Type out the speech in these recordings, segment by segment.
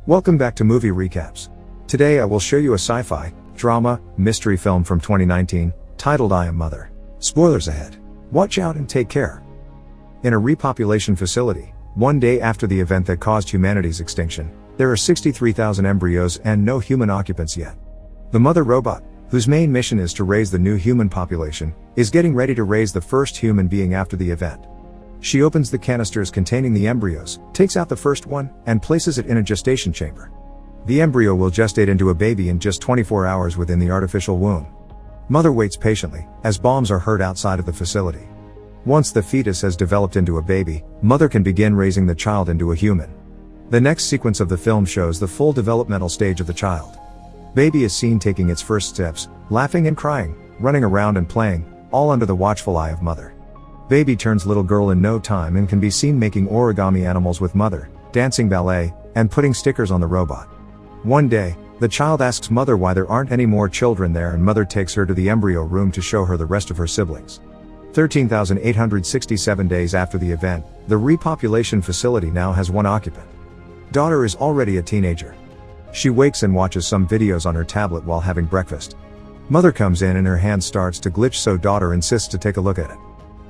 Welcome back to Movie Recaps. Today I will show you a sci-fi, drama, mystery film from 2019, titled I Am Mother. Spoilers ahead. Watch out and take care. In a repopulation facility, one day after the event that caused humanity's extinction, there are 63,000 embryos and no human occupants yet. The mother robot, whose main mission is to raise the new human population, is getting ready to raise the first human being after the event. She opens the canisters containing the embryos, takes out the first one, and places it in a gestation chamber. The embryo will gestate into a baby in just 24 hours within the artificial womb. Mother waits patiently, as bombs are heard outside of the facility. Once the fetus has developed into a baby, mother can begin raising the child into a human. The next sequence of the film shows the full developmental stage of the child. Baby is seen taking its first steps, laughing and crying, running around and playing, all under the watchful eye of mother. Baby turns little girl in no time and can be seen making origami animals with mother, dancing ballet, and putting stickers on the robot. One day, the child asks mother why there aren't any more children there, and mother takes her to the embryo room to show her the rest of her siblings. 13,867 days after the event, the repopulation facility now has one occupant. Daughter is already a teenager. She wakes and watches some videos on her tablet while having breakfast. Mother comes in and her hand starts to glitch, so daughter insists to take a look at it.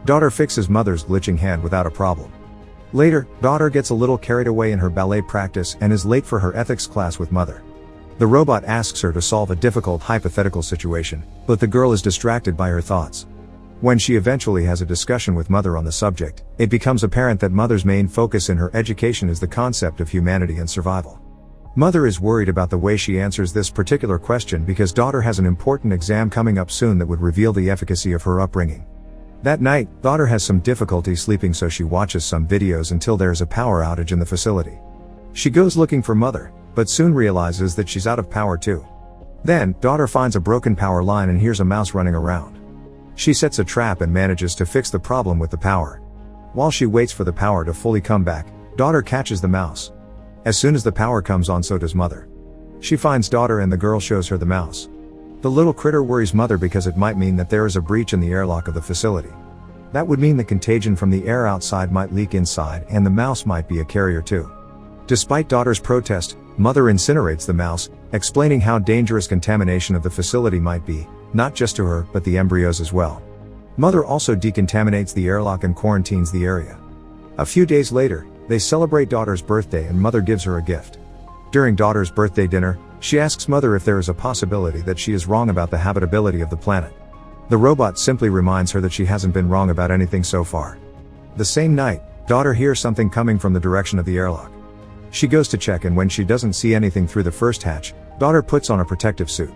Daughter fixes mother's glitching hand without a problem. Later, daughter gets a little carried away in her ballet practice and is late for her ethics class with mother. The robot asks her to solve a difficult hypothetical situation, but the girl is distracted by her thoughts. When she eventually has a discussion with mother on the subject, it becomes apparent that mother's main focus in her education is the concept of humanity and survival. Mother is worried about the way she answers this particular question because daughter has an important exam coming up soon that would reveal the efficacy of her upbringing. That night, daughter has some difficulty sleeping, so she watches some videos until there is a power outage in the facility. She goes looking for mother, but soon realizes that she's out of power too. Then, daughter finds a broken power line and hears a mouse running around. She sets a trap and manages to fix the problem with the power. While she waits for the power to fully come back, daughter catches the mouse. As soon as the power comes on, so does mother. She finds daughter and the girl shows her the mouse. The little critter worries mother because it might mean that there is a breach in the airlock of the facility. That would mean the contagion from the air outside might leak inside, and the mouse might be a carrier too. Despite daughter's protest, mother incinerates the mouse, explaining how dangerous contamination of the facility might be, not just to her, but the embryos as well. Mother also decontaminates the airlock and quarantines the area. A few days later, they celebrate daughter's birthday and mother gives her a gift. During daughter's birthday dinner, she asks mother if there is a possibility that she is wrong about the habitability of the planet. The robot simply reminds her that she hasn't been wrong about anything so far. The same night, daughter hears something coming from the direction of the airlock. She goes to check, and when she doesn't see anything through the first hatch, daughter puts on a protective suit.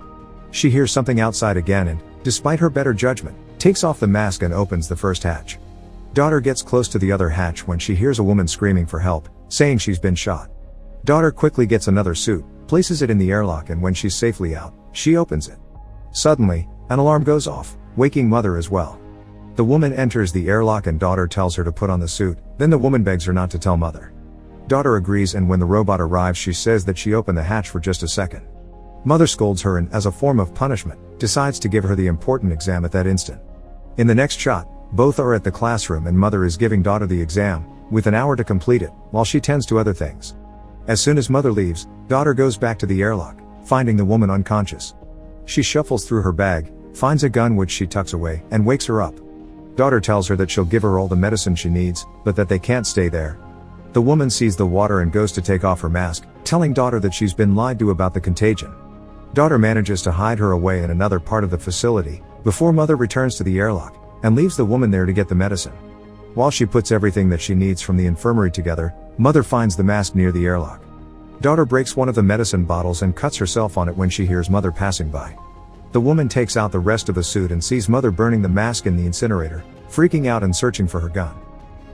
She hears something outside again and, despite her better judgment, takes off the mask and opens the first hatch. Daughter gets close to the other hatch when she hears a woman screaming for help, saying she's been shot. Daughter quickly gets another suit, places it in the airlock, and when she's safely out, she opens it. Suddenly, an alarm goes off, waking mother as well. The woman enters the airlock and daughter tells her to put on the suit, then the woman begs her not to tell mother. Daughter agrees, and when the robot arrives she says that she opened the hatch for just a second. Mother scolds her and, as a form of punishment, decides to give her the important exam at that instant. In the next shot, both are at the classroom and mother is giving daughter the exam, with an hour to complete it, while she tends to other things. As soon as mother leaves, daughter goes back to the airlock, finding the woman unconscious. She shuffles through her bag, finds a gun which she tucks away, and wakes her up. Daughter tells her that she'll give her all the medicine she needs, but that they can't stay there. The woman sees the water and goes to take off her mask, telling daughter that she's been lied to about the contagion. Daughter manages to hide her away in another part of the facility, before mother returns to the airlock, and leaves the woman there to get the medicine. While she puts everything that she needs from the infirmary together, mother finds the mask near the airlock. Daughter breaks one of the medicine bottles and cuts herself on it when she hears mother passing by. The woman takes out the rest of the suit and sees mother burning the mask in the incinerator, freaking out and searching for her gun.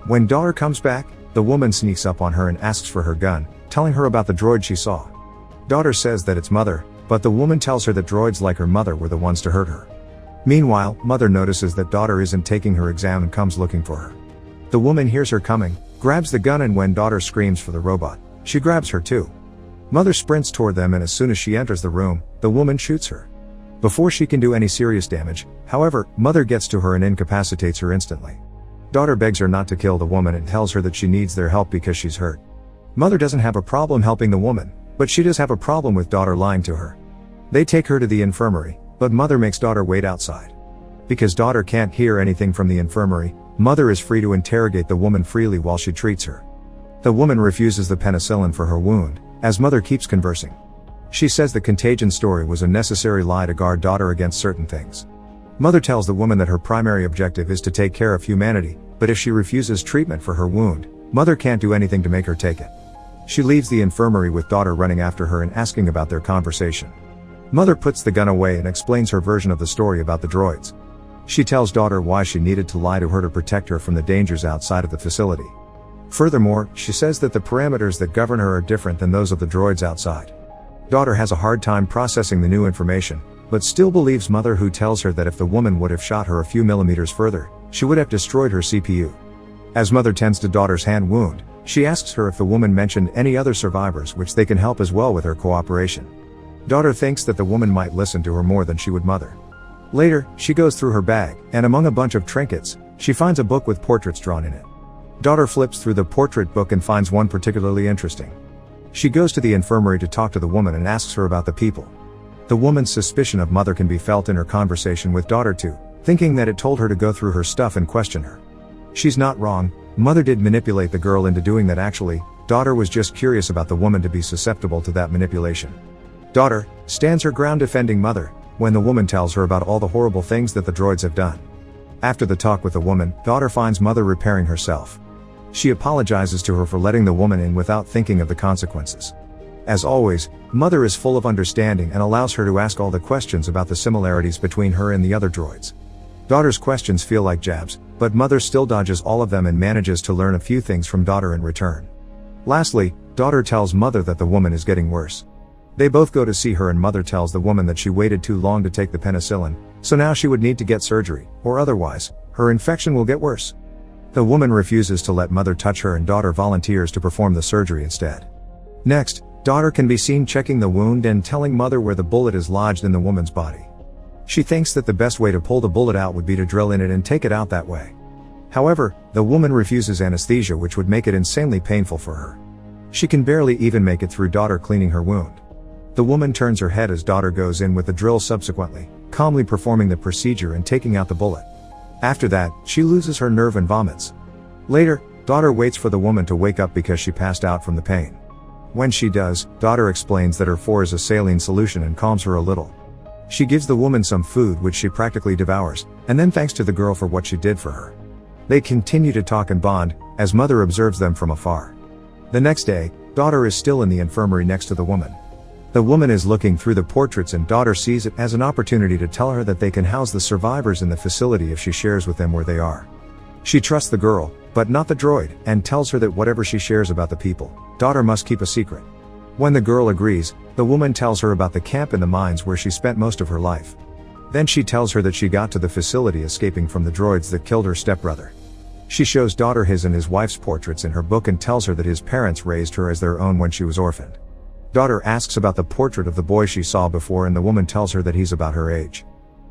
When daughter comes back, the woman sneaks up on her and asks for her gun, telling her about the droid she saw. Daughter says that it's mother, but the woman tells her that droids like her mother were the ones to hurt her. Meanwhile, mother notices that daughter isn't taking her exam and comes looking for her. The woman hears her coming, grabs the gun, and when daughter screams for the robot, she grabs her too. Mother sprints toward them, and as soon as she enters the room, the woman shoots her. Before she can do any serious damage, however, mother gets to her and incapacitates her instantly. Daughter begs her not to kill the woman and tells her that she needs their help because she's hurt. Mother doesn't have a problem helping the woman, But she does have a problem with daughter lying to her. They take her to the infirmary, but mother makes daughter wait outside. Because daughter can't hear anything from the infirmary, mother is free to interrogate the woman freely while she treats her. The woman refuses the penicillin for her wound, as mother keeps conversing. She says the contagion story was a necessary lie to guard daughter against certain things. Mother tells the woman that her primary objective is to take care of humanity, but if she refuses treatment for her wound, mother can't do anything to make her take it. She leaves the infirmary with daughter running after her and asking about their conversation. Mother puts the gun away and explains her version of the story about the droids. She tells daughter why she needed to lie to her to protect her from the dangers outside of the facility. Furthermore, she says that the parameters that govern her are different than those of the droids outside. Daughter has a hard time processing the new information, but still believes mother, who tells her that if the woman would have shot her a few millimeters further, she would have destroyed her CPU. As mother tends to daughter's hand wound, she asks her if the woman mentioned any other survivors which they can help as well with her cooperation. Daughter thinks that the woman might listen to her more than she would mother. Later, she goes through her bag, and among a bunch of trinkets, she finds a book with portraits drawn in it. Daughter flips through the portrait book and finds one particularly interesting. She goes to the infirmary to talk to the woman and asks her about the people. The woman's suspicion of mother can be felt in her conversation with daughter too, thinking that it told her to go through her stuff and question her. She's not wrong, mother did manipulate the girl into doing that. Actually, daughter was just curious about the woman to be susceptible to that manipulation. Daughter stands her ground defending mother, when the woman tells her about all the horrible things that the droids have done. After the talk with the woman, daughter finds mother repairing herself. She apologizes to her for letting the woman in without thinking of the consequences. As always, mother is full of understanding and allows her to ask all the questions about the similarities between her and the other droids. Daughter's questions feel like jabs, but mother still dodges all of them and manages to learn a few things from daughter in return. Lastly, daughter tells mother that the woman is getting worse. They both go to see her and mother tells the woman that she waited too long to take the penicillin, so now she would need to get surgery, or otherwise, her infection will get worse. The woman refuses to let mother touch her and daughter volunteers to perform the surgery instead. Next, daughter can be seen checking the wound and telling mother where the bullet is lodged in the woman's body. She thinks that the best way to pull the bullet out would be to drill in it and take it out that way. However, the woman refuses anesthesia, which would make it insanely painful for her. She can barely even make it through daughter cleaning her wound. The woman turns her head as daughter goes in with the drill, subsequently, calmly performing the procedure and taking out the bullet. After that, she loses her nerve and vomits. Later, daughter waits for the woman to wake up because she passed out from the pain. When she does, daughter explains that her 4 is a saline solution and calms her a little. She gives the woman some food which she practically devours, and then thanks to the girl for what she did for her. They continue to talk and bond, as mother observes them from afar. The next day, daughter is still in the infirmary next to the woman. The woman is looking through the portraits and daughter sees it as an opportunity to tell her that they can house the survivors in the facility if she shares with them where they are. She trusts the girl, but not the droid, and tells her that whatever she shares about the people, daughter must keep a secret. When the girl agrees, the woman tells her about the camp in the mines where she spent most of her life. Then she tells her that she got to the facility escaping from the droids that killed her stepbrother. She shows daughter his and his wife's portraits in her book and tells her that his parents raised her as their own when she was orphaned. Daughter asks about the portrait of the boy she saw before and the woman tells her that he's about her age.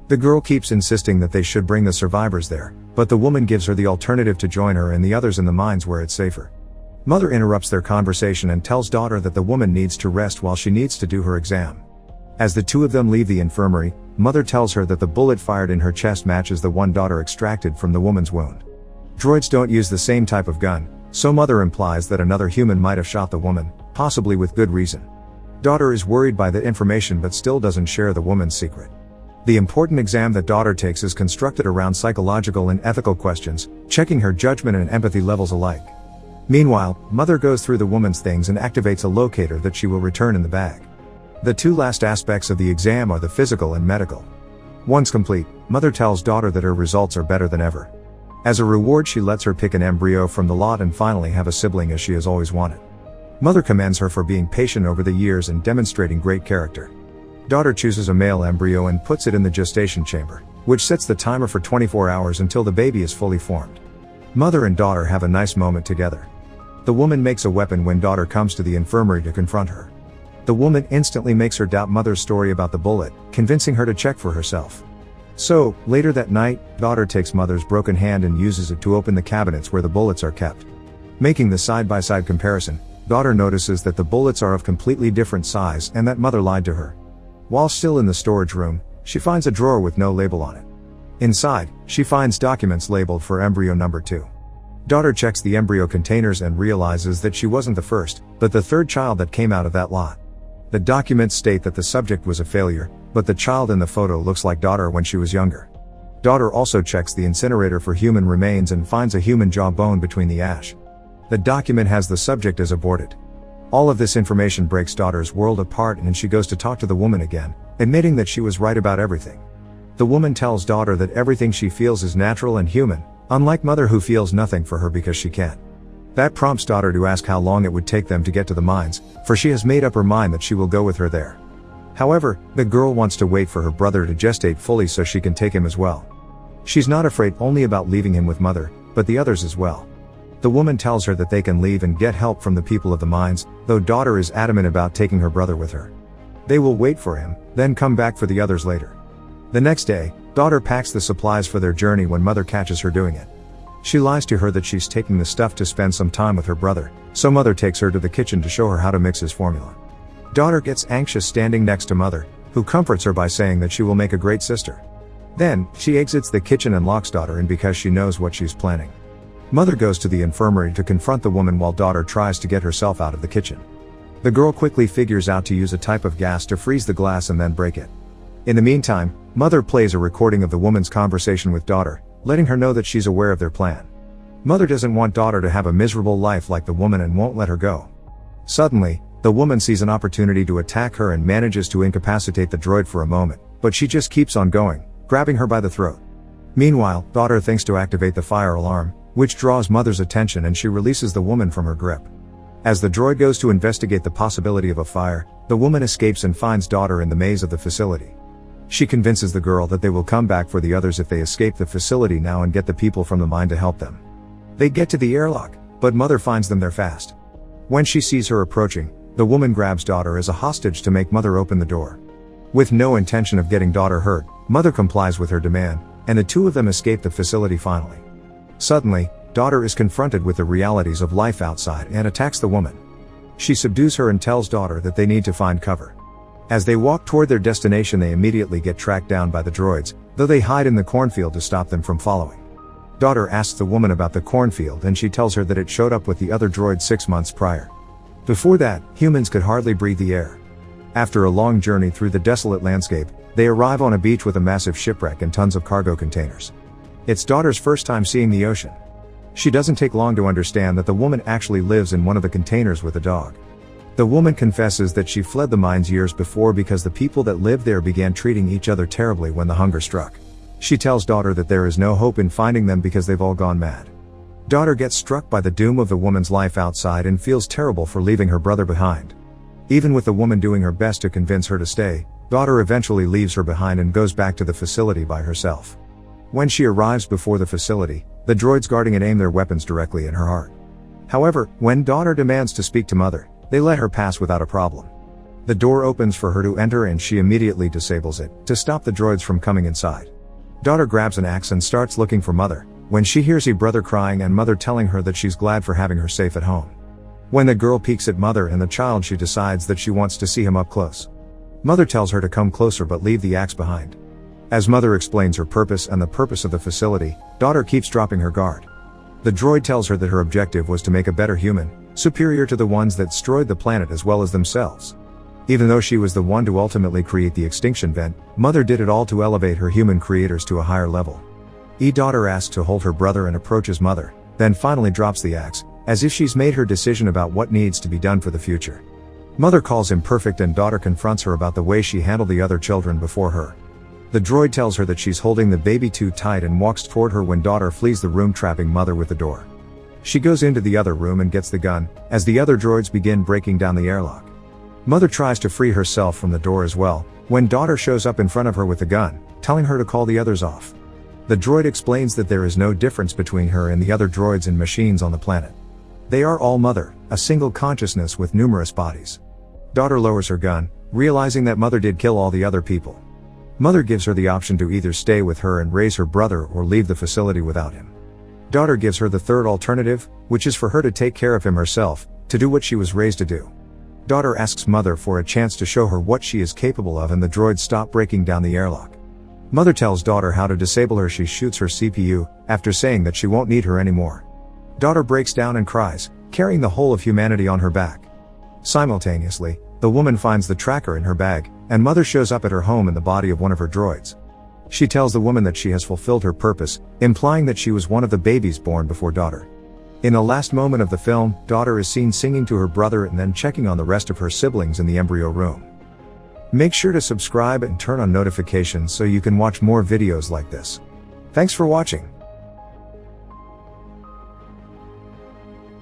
The girl keeps insisting that they should bring the survivors there, but the woman gives her the alternative to join her and the others in the mines where it's safer. Mother interrupts their conversation and tells daughter that the woman needs to rest while she needs to do her exam. As the two of them leave the infirmary, mother tells her that the bullet fired in her chest matches the one daughter extracted from the woman's wound. Droids don't use the same type of gun, so mother implies that another human might have shot the woman, possibly with good reason. Daughter is worried by that information but still doesn't share the woman's secret. The important exam that daughter takes is constructed around psychological and ethical questions, checking her judgment and empathy levels alike. Meanwhile, mother goes through the woman's things and activates a locator that she will return in the bag. The two last aspects of the exam are the physical and medical. Once complete, mother tells daughter that her results are better than ever. As a reward, she lets her pick an embryo from the lot and finally have a sibling as she has always wanted. Mother commends her for being patient over the years and demonstrating great character. Daughter chooses a male embryo and puts it in the gestation chamber, which sets the timer for 24 hours until the baby is fully formed. Mother and daughter have a nice moment together. The woman makes a weapon when daughter comes to the infirmary to confront her. The woman instantly makes her doubt mother's story about the bullet, convincing her to check for herself. So, later that night, daughter takes mother's broken hand and uses it to open the cabinets where the bullets are kept. Making the side-by-side comparison, daughter notices that the bullets are of completely different size and that mother lied to her. While still in the storage room, she finds a drawer with no label on it. Inside, she finds documents labeled for embryo number 2. Daughter checks the embryo containers and realizes that she wasn't the first, but the third child that came out of that lot. The documents state that the subject was a failure, but the child in the photo looks like daughter when she was younger. Daughter also checks the incinerator for human remains and finds a human jawbone between the ash. The document has the subject as aborted. All of this information breaks daughter's world apart and she goes to talk to the woman again, admitting that she was right about everything. The woman tells daughter that everything she feels is natural and human, unlike mother who feels nothing for her because she can't. That prompts daughter to ask how long it would take them to get to the mines, for she has made up her mind that she will go with her there. However, the girl wants to wait for her brother to gestate fully so she can take him as well. She's not afraid only about leaving him with mother, but the others as well. The woman tells her that they can leave and get help from the people of the mines, though daughter is adamant about taking her brother with her. They will wait for him, then come back for the others later. The next day, daughter packs the supplies for their journey when mother catches her doing it. She lies to her that she's taking the stuff to spend some time with her brother, so mother takes her to the kitchen to show her how to mix his formula. Daughter gets anxious standing next to mother, who comforts her by saying that she will make a great sister. Then, she exits the kitchen and locks daughter in because she knows what she's planning. Mother goes to the infirmary to confront the woman while daughter tries to get herself out of the kitchen. The girl quickly figures out to use a type of gas to freeze the glass and then break it. In the meantime, mother plays a recording of the woman's conversation with daughter, letting her know that she's aware of their plan. Mother doesn't want daughter to have a miserable life like the woman and won't let her go. Suddenly, the woman sees an opportunity to attack her and manages to incapacitate the droid for a moment, but she just keeps on going, grabbing her by the throat. Meanwhile, daughter thinks to activate the fire alarm, which draws mother's attention and she releases the woman from her grip. As the droid goes to investigate the possibility of a fire, the woman escapes and finds daughter in the maze of the facility. She convinces the girl that they will come back for the others if they escape the facility now and get the people from the mine to help them. They get to the airlock, but mother finds them there fast. When she sees her approaching, the woman grabs daughter as a hostage to make mother open the door. With no intention of getting daughter hurt, mother complies with her demand, and the two of them escape the facility finally. Suddenly, daughter is confronted with the realities of life outside and attacks the woman. She subdues her and tells daughter that they need to find cover. As they walk toward their destination, they immediately get tracked down by the droids, though they hide in the cornfield to stop them from following. Daughter asks the woman about the cornfield and she tells her that it showed up with the other droids 6 months prior. Before that, humans could hardly breathe the air. After a long journey through the desolate landscape, they arrive on a beach with a massive shipwreck and tons of cargo containers. It's daughter's first time seeing the ocean. She doesn't take long to understand that the woman actually lives in one of the containers with a dog. The woman confesses that she fled the mines years before because the people that lived there began treating each other terribly when the hunger struck. She tells daughter that there is no hope in finding them because they've all gone mad. Daughter gets struck by the doom of the woman's life outside and feels terrible for leaving her brother behind. Even with the woman doing her best to convince her to stay, daughter eventually leaves her behind and goes back to the facility by herself. When she arrives before the facility, the droids guarding it aim their weapons directly in her heart. However, when daughter demands to speak to mother, they let her pass without a problem. The door opens for her to enter and she immediately disables it, to stop the droids from coming inside. Daughter grabs an axe and starts looking for mother, when she hears her brother crying and mother telling her that she's glad for having her safe at home. When the girl peeks at mother and the child, she decides that she wants to see him up close. Mother tells her to come closer but leave the axe behind. As mother explains her purpose and the purpose of the facility, daughter keeps dropping her guard. The droid tells her that her objective was to make a better human, superior to the ones that destroyed the planet as well as themselves. Even though she was the one to ultimately create the extinction event, mother did it all to elevate her human creators to a higher level. Daughter asks to hold her brother and approaches mother, then finally drops the axe, as if she's made her decision about what needs to be done for the future. Mother calls him perfect and daughter confronts her about the way she handled the other children before her. The droid tells her that she's holding the baby too tight and walks toward her when daughter flees the room, trapping mother with the door. She goes into the other room and gets the gun, as the other droids begin breaking down the airlock. Mother tries to free herself from the door as well, when daughter shows up in front of her with the gun, telling her to call the others off. The droid explains that there is no difference between her and the other droids and machines on the planet. They are all mother, a single consciousness with numerous bodies. Daughter lowers her gun, realizing that mother did kill all the other people. Mother gives her the option to either stay with her and raise her brother or leave the facility without him. Daughter gives her the third alternative, which is for her to take care of him herself, to do what she was raised to do. Daughter asks mother for a chance to show her what she is capable of, and the droids stop breaking down the airlock. Mother tells daughter how to disable her. She shoots her CPU, after saying that she won't need her anymore. Daughter breaks down and cries, carrying the whole of humanity on her back. Simultaneously, the woman finds the tracker in her bag, and mother shows up at her home in the body of one of her droids. She tells the woman that she has fulfilled her purpose, implying that she was one of the babies born before daughter. In the last moment of the film, daughter is seen singing to her brother and then checking on the rest of her siblings in the embryo room. Make sure to subscribe and turn on notifications so you can watch more videos like this. Thanks for watching.